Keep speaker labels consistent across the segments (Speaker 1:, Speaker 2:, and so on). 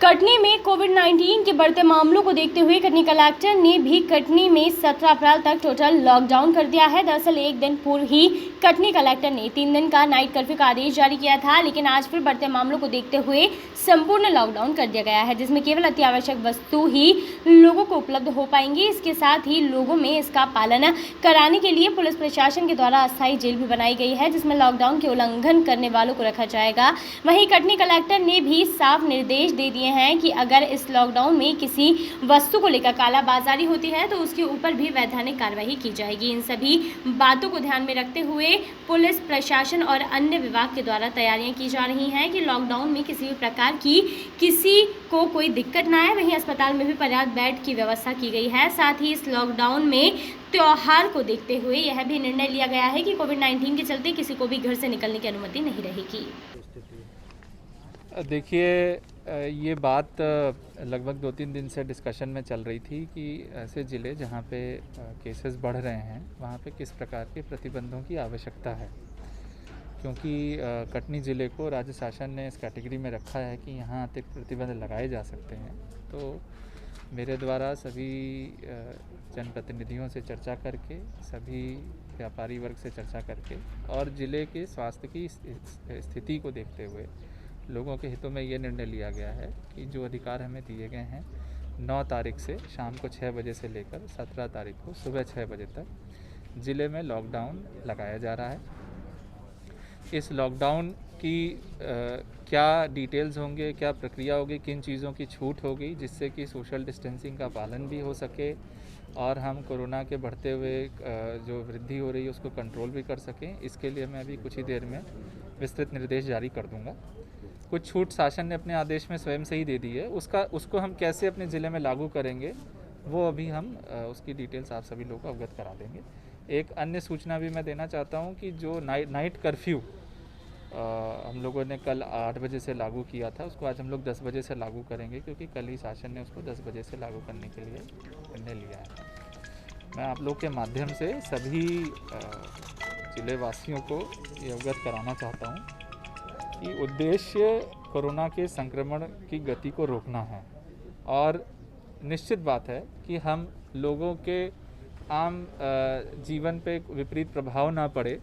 Speaker 1: कटनी में कोविड-19 के बढ़ते मामलों को देखते हुए कटनी कलेक्टर ने भी कटनी में 17 अप्रैल तक टोटल लॉकडाउन कर दिया है। दरअसल एक दिन पूर्व ही कटनी कलेक्टर ने 3 दिन का नाइट कर्फ्यू का आदेश जारी किया था, लेकिन आज फिर बढ़ते मामलों को देखते हुए संपूर्ण लॉकडाउन कर दिया गया है, जिसमें केवल अति आवश्यक वस्तु ही लोगों को उपलब्ध हो पाएंगी। इसके साथ ही लोगों में इसका पालन कराने के लिए पुलिस प्रशासन के द्वारा अस्थायी जेल भी बनाई गई है, जिसमें लॉकडाउन के उल्लंघन करने वालों को रखा जाएगा। वहीं कटनी कलेक्टर ने भी साफ निर्देश दे दिए हैं कि अगर इस लॉकडाउन में किसी वस्तु को लेकर कालाबाजारी होती है तो उसके ऊपर भी वैधानिक कार्रवाई की जाएगी। इन सभी बातों को ध्यान में रखते हुए पुलिस प्रशासन और अन्य विभाग के द्वारा तैयारियां की जा रही हैं कि लॉकडाउन में किसी भी प्रकार की किसी को कोई दिक्कत ना आए। वहीं अस्पताल में भी पर्याप्त बेड की व्यवस्था की गई है। साथ ही इस लॉकडाउन में त्योहार को देखते हुए यह भी निर्णय लिया गया है कि कोविड-19 के चलते किसी को भी घर से निकलने की अनुमति नहीं रहेगी।
Speaker 2: देखिए, ये बात लगभग 2-3 दिन से डिस्कशन में चल रही थी कि ऐसे ज़िले जहाँ पे केसेस बढ़ रहे हैं वहाँ पे किस प्रकार के प्रतिबंधों की आवश्यकता है, क्योंकि कटनी ज़िले को राज्य शासन ने इस कैटेगरी में रखा है कि यहाँ अतिरिक्त प्रतिबंध लगाए जा सकते हैं। तो मेरे द्वारा सभी जनप्रतिनिधियों से चर्चा करके, सभी व्यापारी वर्ग से चर्चा करके और ज़िले के स्वास्थ्य की स्थिति को देखते हुए लोगों के हितों में ये निर्णय लिया गया है कि जो अधिकार हमें दिए गए हैं 9 तारीख से शाम को 6 बजे से लेकर 17 तारीख को सुबह 6 बजे तक ज़िले में लॉकडाउन लगाया जा रहा है। इस लॉकडाउन की क्या डिटेल्स होंगे, क्या प्रक्रिया होगी, किन चीज़ों की छूट होगी जिससे कि सोशल डिस्टेंसिंग का पालन भी हो सके और हम कोरोना के बढ़ते हुए जो वृद्धि हो रही है उसको कंट्रोल भी कर सकें, इसके लिए मैं अभी कुछ ही देर में विस्तृत निर्देश जारी कर दूंगा। कुछ छूट शासन ने अपने आदेश में स्वयं से ही दे दी है, उसको हम कैसे अपने ज़िले में लागू करेंगे वो अभी हम उसकी डिटेल्स आप सभी लोगों को अवगत करा देंगे। एक अन्य सूचना भी मैं देना चाहता हूँ कि जो नाइट कर्फ्यू हम लोगों ने कल 8 बजे से लागू किया था, उसको आज हम लोग 10 बजे से लागू करेंगे, क्योंकि कल ही शासन ने उसको 10 बजे से लागू करने के लिए निर्णय लिया है। मैं आप लोग के माध्यम से सभी ज़िले वासियों को ये अवगत कराना चाहता हूँ कि उद्देश्य कोरोना के संक्रमण की गति को रोकना है और निश्चित बात है कि हम लोगों के आम जीवन पे विपरीत प्रभाव ना पड़े,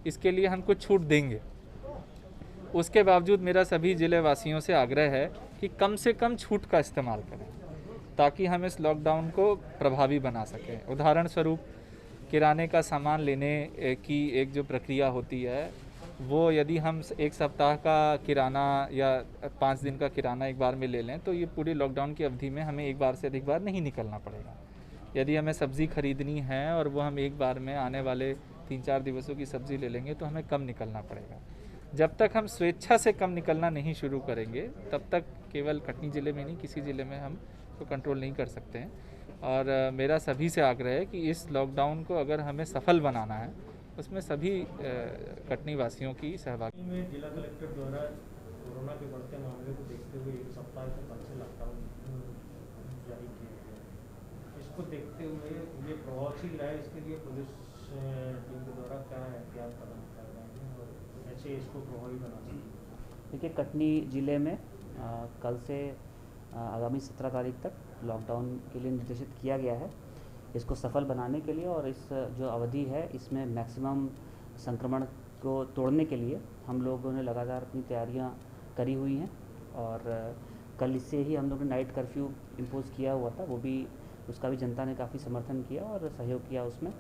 Speaker 2: इसके लिए हम कुछ छूट देंगे। उसके बावजूद मेरा सभी ज़िले वासियों से आग्रह है कि कम से कम छूट का इस्तेमाल करें ताकि हम इस लॉकडाउन को प्रभावी बना सकें। उदाहरण स्वरूप किराने का सामान लेने की एक जो प्रक्रिया होती है वो यदि हम एक सप्ताह का किराना या 5 दिन का किराना एक बार में ले लें तो ये पूरी लॉकडाउन की अवधि में हमें एक बार से अधिक बार नहीं निकलना पड़ेगा। यदि हमें सब्ज़ी खरीदनी है और वो हम एक बार में आने वाले 3-4 दिवसों की सब्ज़ी ले लेंगे तो हमें कम निकलना पड़ेगा। जब तक हम स्वेच्छा से कम निकलना नहीं शुरू करेंगे तब तक केवल कटनी ज़िले में नहीं किसी ज़िले में हम तो कंट्रोल नहीं कर सकते हैं। और मेरा सभी से आग्रह है कि इस लॉकडाउन को अगर हमें सफल बनाना है उसमें सभी कटनी वासियों की सहभागी
Speaker 3: में जिला कलेक्टर द्वारा कोरोना के बढ़ते मामले को देखते हुए 1 सप्ताह से 5 लॉकडाउन जारी किया गया। इसको देखते हुए ये प्रभावशील है, इसके लिए पुलिस टीम के द्वारा क्या एहतियात कदम उठाए जाएंगे और ऐसे इसको प्रभावी बना सकें।
Speaker 4: देखिए, कटनी ज़िले में कल से आगामी 17 तारीख तक लॉकडाउन के लिए निर्देशित किया गया है। इसको सफल बनाने के लिए और इस जो अवधि है इसमें मैक्सिमम संक्रमण को तोड़ने के लिए हम लोगों ने लगातार अपनी तैयारियां करी हुई हैं और कल इससे ही हम लोगों ने नाइट कर्फ्यू इम्पोज़ किया हुआ था, वो भी उसका भी जनता ने काफ़ी समर्थन किया और सहयोग किया उसमें।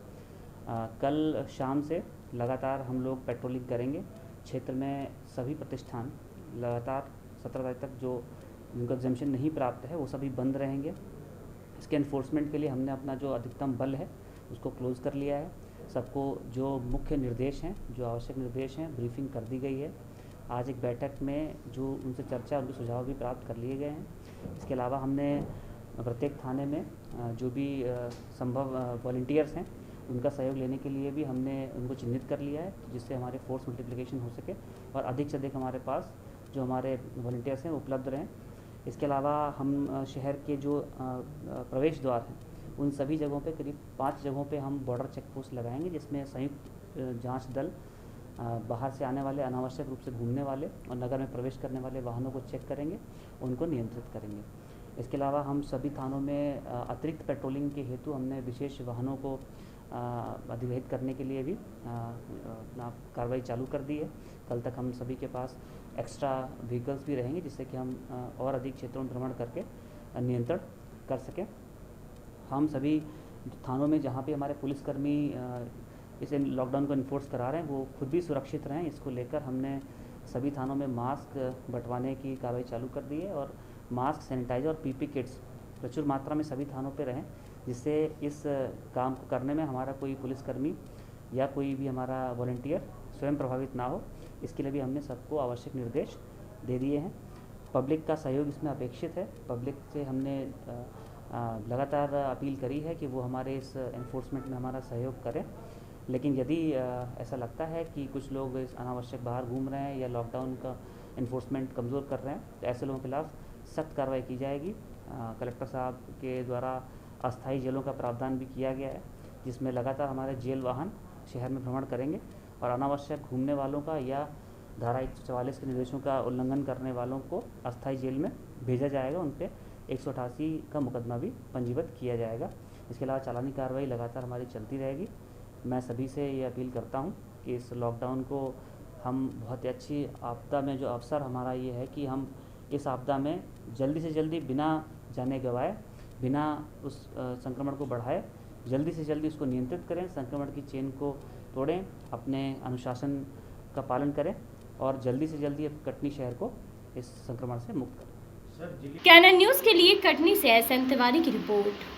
Speaker 4: कल शाम से लगातार हम लोग पेट्रोलिंग करेंगे। क्षेत्र में सभी प्रतिष्ठान लगातार 17 तारीख तक जो जिनको एग्जम्पशन नहीं प्राप्त है वो सभी बंद रहेंगे। इसके एनफोर्समेंट के लिए हमने अपना जो अधिकतम बल है उसको क्लोज़ कर लिया है। सबको जो मुख्य निर्देश हैं, जो आवश्यक निर्देश हैं, ब्रीफिंग कर दी गई है। आज एक बैठक में जो उनसे चर्चा, उनके सुझाव भी प्राप्त कर लिए गए हैं। इसके अलावा हमने प्रत्येक थाने में जो भी संभव वॉलंटियर्स हैं उनका सहयोग लेने के लिए भी हमने उनको चिन्हित कर लिया है, जिससे हमारे फोर्स मल्टीप्लिकेशन हो सके और अधिक से अधिक हमारे पास जो हमारे वॉलंटियर्स हैं उपलब्ध रहें। इसके अलावा हम शहर के जो प्रवेश द्वार हैं उन सभी जगहों पे करीब 5 जगहों पे हम बॉर्डर चेक पोस्ट लगाएंगे, जिसमें संयुक्त जांच दल बाहर से आने वाले, अनावश्यक रूप से घूमने वाले और नगर में प्रवेश करने वाले वाहनों को चेक करेंगे, उनको नियंत्रित करेंगे। इसके अलावा हम सभी थानों में अतिरिक्त पेट्रोलिंग के हेतु हमने विशेष वाहनों को अधिग्रहित करने के लिए भी अपना कार्रवाई चालू कर दी है। कल तक हम सभी के पास एक्स्ट्रा व्हीकल्स भी रहेंगे, जिससे कि हम और अधिक क्षेत्रों में भ्रमण करके नियंत्रण कर सकें। हम सभी थानों में जहाँ पे हमारे पुलिसकर्मी इस लॉकडाउन को इन्फोर्स करा रहे हैं, वो खुद भी सुरक्षित रहें, इसको लेकर हमने सभी थानों में मास्क बंटवाने की कार्रवाई चालू कर दी है और मास्क, सैनिटाइजर और पीपी किट्स प्रचुर मात्रा में सभी थानों पे रहें, जिससे इस काम को करने में हमारा कोई पुलिसकर्मी या कोई भी हमारा वॉलंटियर स्वयं प्रभावित ना हो। इसके लिए भी हमने सबको आवश्यक निर्देश दे दिए हैं। पब्लिक का सहयोग इसमें अपेक्षित है। पब्लिक से हमने लगातार अपील करी है कि वो हमारे इस एनफोर्समेंट में हमारा सहयोग करें। लेकिन यदि ऐसा लगता है कि कुछ लोग इस अनावश्यक बाहर घूम रहे हैं या लॉकडाउन का एनफोर्समेंट कमज़ोर कर रहे हैं, तो ऐसे लोगों के खिलाफ सख्त कार्रवाई की जाएगी। कलेक्टर साहब के द्वारा अस्थायी जेलों का प्रावधान भी किया गया है, जिसमें लगातार हमारे जेल वाहन शहर में भ्रमण करेंगे और अनावश्यक घूमने वालों का या धारा 144 के निर्देशों का उल्लंघन करने वालों को अस्थायी जेल में भेजा जाएगा। उन पर 188 का मुकदमा भी पंजीबद्ध किया जाएगा। इसके अलावा चालानी कार्रवाई लगातार हमारी चलती रहेगी। मैं सभी से ये अपील करता हूँ कि इस लॉकडाउन को हम बहुत ही अच्छी आपदा में, जो अवसर हमारा ये है कि हम इस आपदा में जल्दी से जल्दी बिना जाने गंवाए, बिना उस संक्रमण को बढ़ाए, जल्दी से जल्दी उसको नियंत्रित करें, संक्रमण की चेन को तोड़ें, अपने अनुशासन का पालन करें और जल्दी से जल्दी कटनी शहर को इस संक्रमण से मुक्त करें।
Speaker 1: कैनन न्यूज़ के लिए कटनी से एसएन तिवारी की रिपोर्ट।